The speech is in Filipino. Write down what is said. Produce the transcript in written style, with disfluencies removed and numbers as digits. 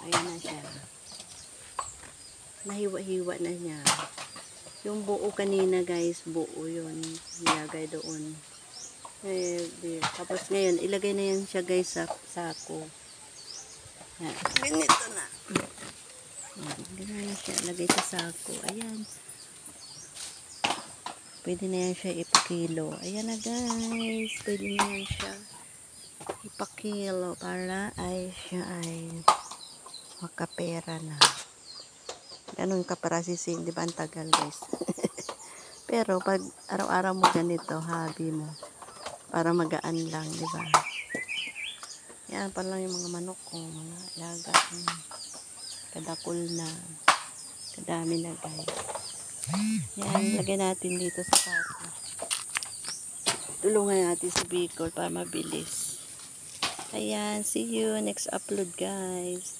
Ayan na siya. Nahiwa-hiwa na niya. Yung buo kanina guys, buo yun. Ilagay doon. Tapos ngayon, ilagay na yan siya guys sa sako. Yan. Ganito na. Ganito na siya. Ilagay sa sako. Ayan. Pwede na yan siya ipakilo. Ayan na guys. Pwede na yan siya ipakilo para ay siya ay makapera na. Ganun kaparasising, di ba? Ang tagal guys. Pero pag araw-araw mo ganito, hobby mo, para magaan lang, di ba? Yan pa lang yung mga manok ko, mga alaga. Kadakol na. Kadami na guys. Yan, lagay natin dito sa sako. Tulungan natin si Bicol para mabilis. Ayan, see you next upload guys.